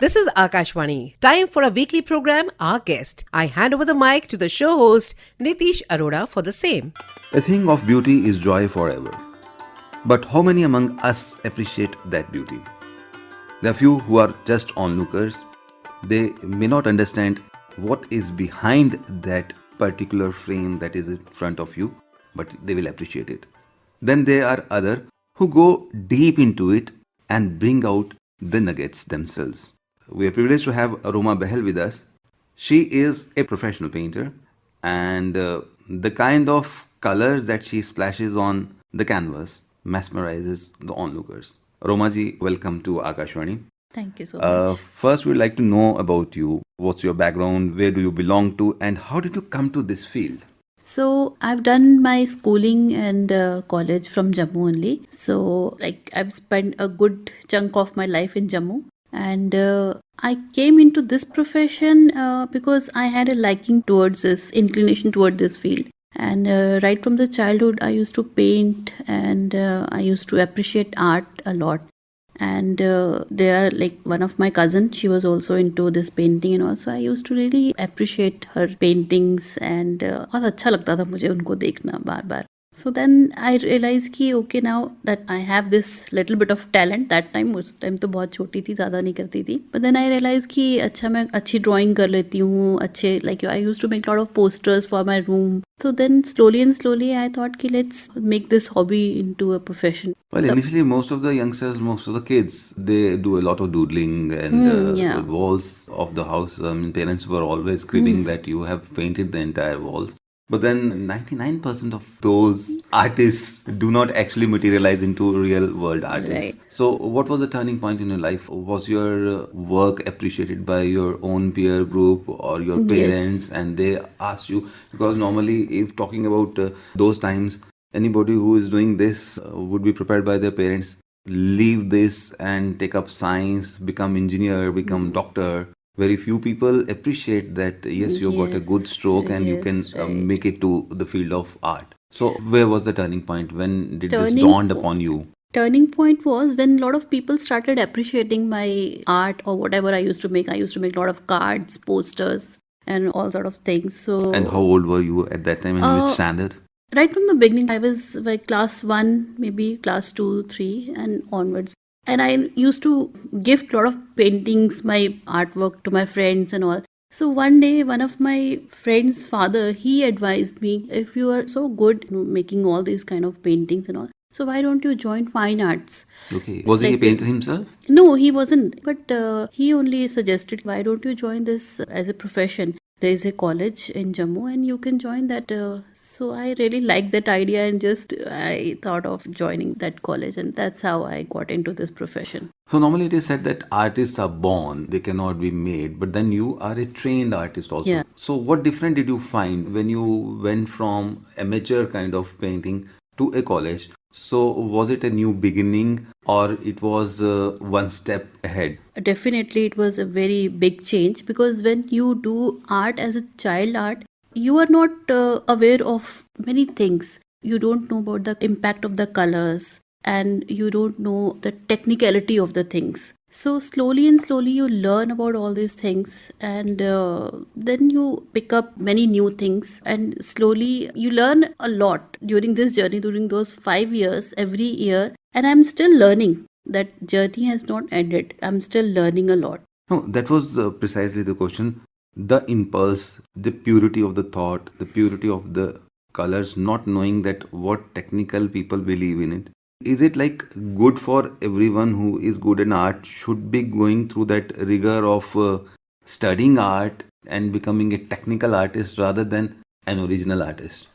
This is Akashwani. Time for a weekly program, Our Guest. I hand over the mic to the show host, Nitish Arora, for the same. A thing of beauty is joy forever. But how many among us appreciate that beauty? There are few who are just onlookers. They may not understand what is behind that particular frame that is in front of you, but they will appreciate it. Then there are other who go deep into it and bring out the nuggets themselves. We are privileged to have Roma Bahl with us. She is a professional painter, and the kind of colors that she splashes on the canvas mesmerizes the onlookers. Roma ji, welcome to Akashwani. Thank you so much. First, we'd like to know about you. What's your background? Where do you belong to? And how did you come to this field? So I've done my schooling and college from Jammu only. So I've spent a good chunk of my life in Jammu. And I came into this profession because I had a liking towards this, inclination toward this field. And right from the childhood, I used to paint and I used to appreciate art a lot. And there, one of my cousins, she was also into this painting, and also I used to really appreciate her paintings, and बहुत अच्छा लगता था मुझे उनको देखना बार बार. So then I realized कि okay, now that I have this little bit of talent, that time, उस time तो बहुत छोटी थी, ज़्यादा नहीं करती थी. But then I realized कि अच्छा मैं अच्छी drawing कर लेती हूँ, अच्छे I used to make a lot of posters for my room. So then slowly I thought कि let's make this hobby into a profession. Well, initially, most of the youngsters, most of the kids, they do a lot of doodling, and the walls of the house, parents were always cribbing that you have painted the entire walls. But then 99% of those artists do not actually materialize into real world artists. Right. So what was the turning point in your life? Was your work appreciated by your own peer group or your parents, and they asked you? Because normally, if talking about those times, anybody who is doing this would be prepared by their parents, leave this and take up science, become engineer, become doctor. Very few people appreciate that, yes, you got a good stroke and you can make it to the field of art. So where was the turning point? When did this dawned upon you? Turning point was when a lot of people started appreciating my art or whatever I used to make. I used to make a lot of cards, posters, and all sort of things. So. And how old were you at that time, and in which standard? Right from the beginning, I was like class 1, maybe class 2, 3 and onwards. And I used to gift a lot of paintings, my artwork to my friends and all. So one day, one of my friend's father, he advised me, if you are so good making all these kind of paintings and all, so why don't you join fine arts? Okay. Was he a painter himself? No, he wasn't. But he only suggested, why don't you join this as a profession? There is a college in Jammu and you can join that. So I really liked that idea and I thought of joining that college, and that's how I got into this profession. So normally it is said that artists are born, they cannot be made, but then you are a trained artist also. Yeah. So what different did you find when you went from amateur kind of painting to a college? So was it a new beginning or it was one step ahead? Definitely it was a very big change, because when you do art as a child art, you are not aware of many things. You don't know about the impact of the colors and you don't know the technicality of the things. So slowly you learn about all these things, and then you pick up many new things, and slowly you learn a lot during this journey, during those 5 years, every year. And I'm still learning. That journey has not ended. I'm still learning a lot. No, that was precisely the question. The impulse, the purity of the thought, the purity of the colors, not knowing that what technical people believe in it. Is it like good for everyone who is good in art should be going through that rigor of studying art and becoming a technical artist rather than an original artist?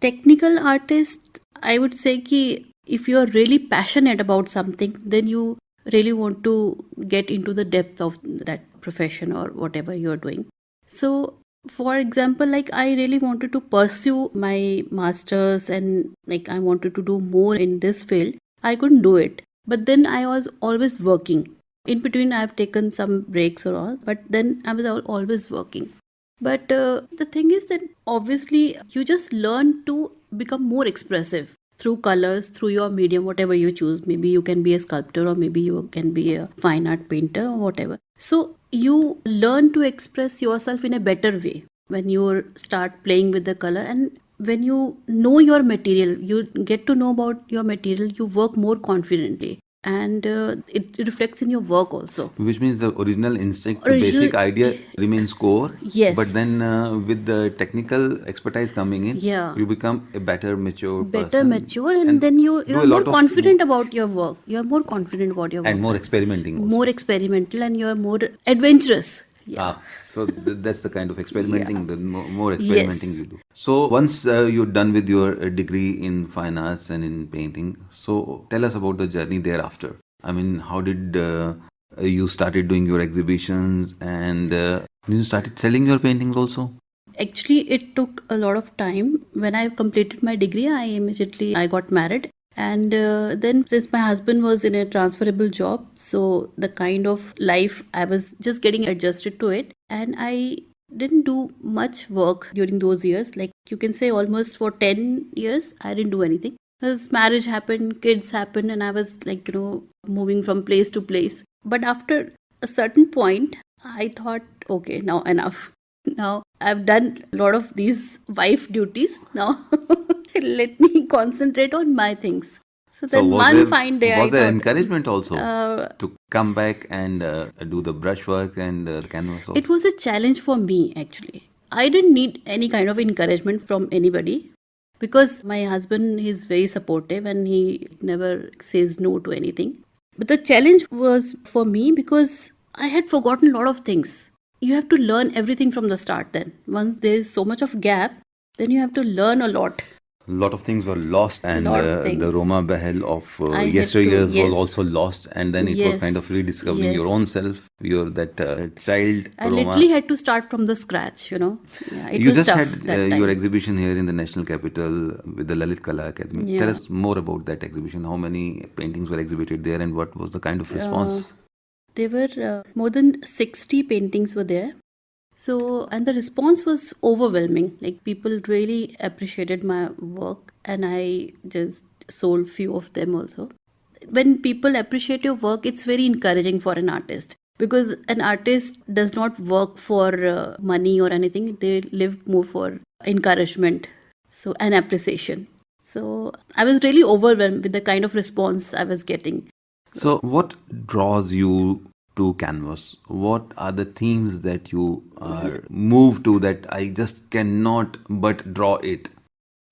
Technical artist, I would say ki if you are really passionate about something, then you really want to get into the depth of that profession or whatever you are doing. So for example, I really wanted to pursue my masters and I wanted to do more in this field. I couldn't do it. But then I was always working. In between, I've taken some breaks or all, but then I was always working. But the thing is that obviously you just learn to become more expressive. through colors, through your medium, whatever you choose. Maybe you can be a sculptor, or maybe you can be a fine art painter, or whatever. So you learn to express yourself in a better way when you start playing with the color. And when you know your material, you get to know about your material, you work more confidently, and it reflects in your work also. Which means the original instinct, the Original- basic idea remains core. Yes. But then with the technical expertise coming in, Yeah. you become a better, mature Better person. mature, and then do you're a more lot of confident about your work. You're more confident about your work. and more experimenting also. More experimental, and you're more adventurous. Yeah. So that's the kind of experimenting, Yeah. the more experimenting Yes. you do. So once you're done with your degree in fine arts and in painting, so tell us about the journey thereafter. I mean, how did you started doing your exhibitions, and you started selling your paintings also? Actually, it took a lot of time. When I completed my degree, I got married. And then, since my husband was in a transferable job, so the kind of life, I was just getting adjusted to it. And I didn't do much work during those years. Like, you can say almost for 10 years, I didn't do anything. Because marriage happened, kids happened, and I was like, moving from place to place. But after a certain point, I thought, okay, now enough. Now I've done a lot of these wife duties. Now let me concentrate on my things. So then fine day, was I there thought, encouragement also to come back and do the brushwork and the canvas also? it was a challenge for me actually. I didn't need any kind of encouragement from anybody, because my husband is very supportive and he never says no to anything. But the challenge was for me because I had forgotten a lot of things. You have to learn everything from the start then. Once there's so much of gap, then you have to learn a lot. A lot of things were lost, and Lot of the things. Roma Bahl of I had yesteryears to- was yes. also lost, and then it was Yes, kind of rediscovering your yes. own self, your that child I Roma. literally had to start from the scratch, Yeah, it You was just tough had that your time. exhibition here in the National Capital with the Lalit Kala Academy. Yeah. Tell us more about that exhibition. How many paintings were exhibited there, and what was the kind of response? There were more than 60 paintings were there. So, and the response was overwhelming. Like, people really appreciated my work, and I just sold few of them also. When people appreciate your work, it's very encouraging for an artist, because an artist does not work for money or anything. They live more for encouragement, so, and appreciation. So I was really overwhelmed with the kind of response I was getting. So, what draws you to canvas? What are the themes that you are moved to that I just cannot but draw it?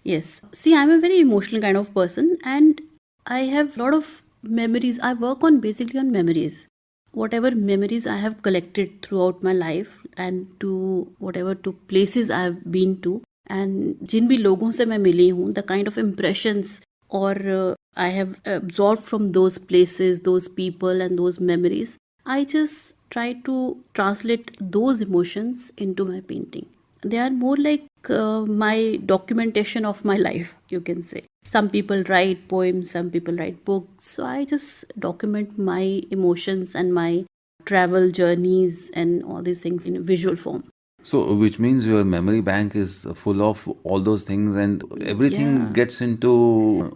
Yes. See, I'm a very emotional kind of person, and I have a lot of memories. I work on basically on memories. Whatever memories I have collected throughout my life, and to whatever to places I've been to, and जिन भी लोगों से मैं मिली हूँ, the kind of impressions or I have absorbed from those places, those people and those memories, I just try to translate those emotions into my painting. They are more like my documentation of my life, you can say. Some people write poems, some people write books. So I just document my emotions and my travel journeys and all these things in a visual form. So, which means your memory bank is full of all those things, and everything Yeah. gets into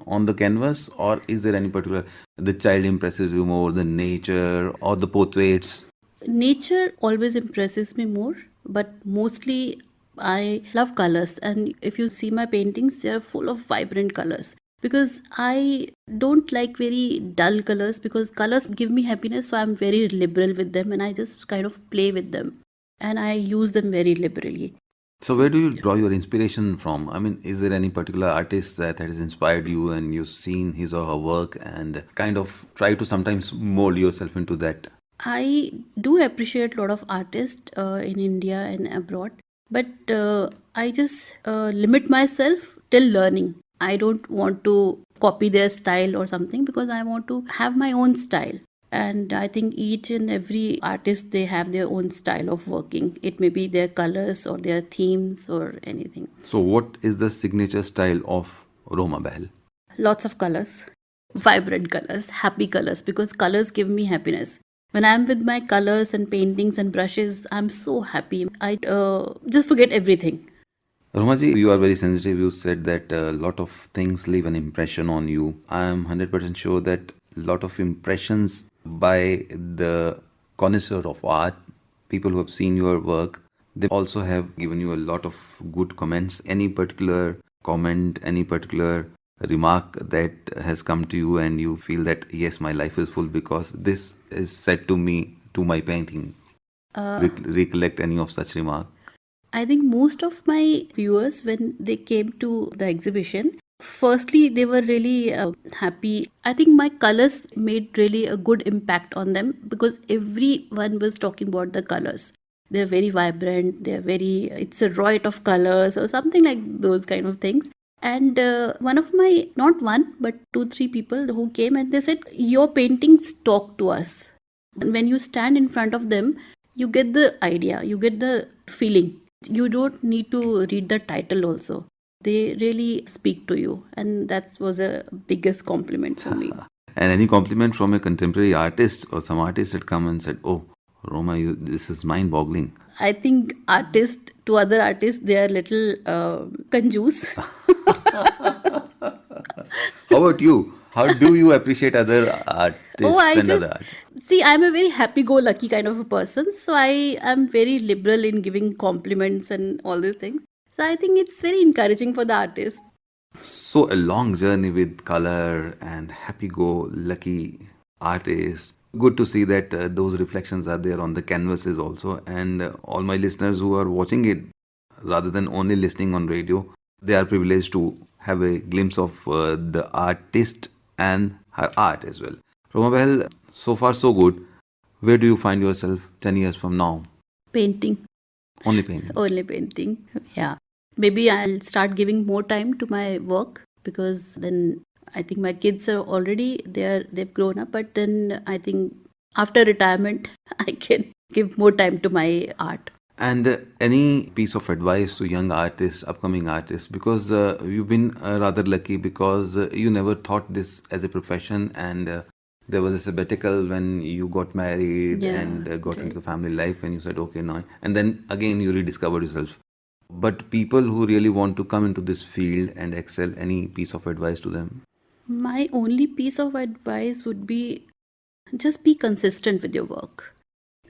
on the canvas, or is there any particular the child impresses you more, the nature or the portraits? Nature always impresses me more, but mostly I love colors. And if you see my paintings, they are full of vibrant colors. Because I don't like very dull colors, because colors give me happiness, so I'm very liberal with them and I just kind of play with them. And I use them very liberally. So, where do you draw your inspiration from? I mean, is there any particular artist that has inspired you and you've seen his or her work and kind of try to sometimes mold yourself into that? I do appreciate a lot of artists in India and abroad, but I just limit myself till learning. I don't want to copy their style or something, because I want to have my own style. And I think each and every artist, they have their own style of working. It may be their colors or their themes or anything. So, what is the signature style of Roma Bahl? Lots of colors, vibrant colors, happy colors, because colors give me happiness. When I'm with my colors and paintings and brushes, I'm so happy. I just forget everything. Romaji, you are very sensitive. You said that a lot of things leave an impression on you. I am 100% sure that a lot of impressions by the connoisseur of art, people who have seen your work, they also have given you a lot of good comments. Any particular comment, any particular remark that has come to you and you feel that, yes, my life is full because this is said to me, to my painting? Recollect any of such remark? I think most of my viewers, when they came to the exhibition, firstly, they were really happy. I think my colors made really a good impact on them because everyone was talking about the colors. They're very vibrant, it's a riot of colors or something like those kind of things. And one of my, not one, but 2-3 people who came and they said, your paintings talk to us. And when you stand in front of them, you get the idea, you get the feeling. You don't need to read the title also. They really speak to you. And that was a biggest compliment for me. And any compliment from a contemporary artist or some artist had come and said, oh, Roma, this is mind-boggling. I think to other artists, they are little conjuice. How about you? How do you appreciate other artists other artists? See, I'm a very happy-go-lucky kind of a person. So I am very liberal in giving compliments and all these things. So I think it's very encouraging for the artist. So a long journey with color and happy-go-lucky artists. Good to see that those reflections are there on the canvases also. And all my listeners who are watching it, rather than only listening on radio, they are privileged to have a glimpse of the artist and her art as well. Roma Bahl, so far so good. Where do you find yourself 10 years from now? Painting. Only painting? Only painting, yeah. Maybe I'll start giving more time to my work because then I think my kids are already they've grown up, but then I think after retirement I can give more time to my art. And any piece of advice to young artists, upcoming artists, because you've been rather lucky because you never thought this as a profession, and there was a sabbatical when you got married and got into the family life, and you said, okay, now, and then again you rediscovered yourself. But people who really want to come into this field and excel, any piece of advice to them? My only piece of advice would be just be consistent with your work.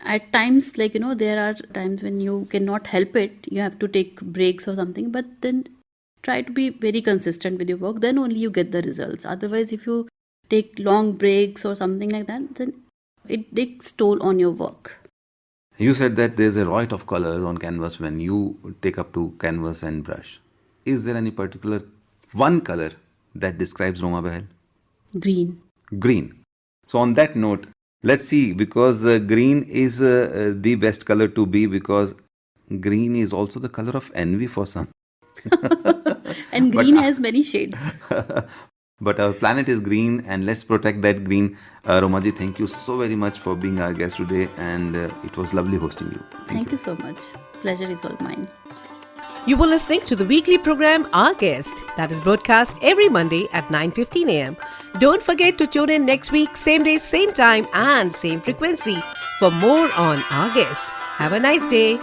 At times, there are times when you cannot help it, you have to take breaks or something, but then try to be very consistent with your work, then only you get the results. Otherwise, if you take long breaks or something like that, then it takes toll on your work. You said that there's a riot of color on canvas when you take up to canvas and brush. Is there any particular one color that describes Roma Bahl? Green. Green. So on that note, let's see, because green is the best color to be, because green is also the color of envy for some. And green has many shades. But our planet is green and let's protect that green. Romaji, thank you so very much for being our guest today, and it was lovely hosting you. Thank you so much. Pleasure is all mine. You were listening to the weekly program Our Guest that is broadcast every Monday at 9:15 a.m. Don't forget to tune in next week, same day, same time and same frequency for more on Our Guest. Have a nice day.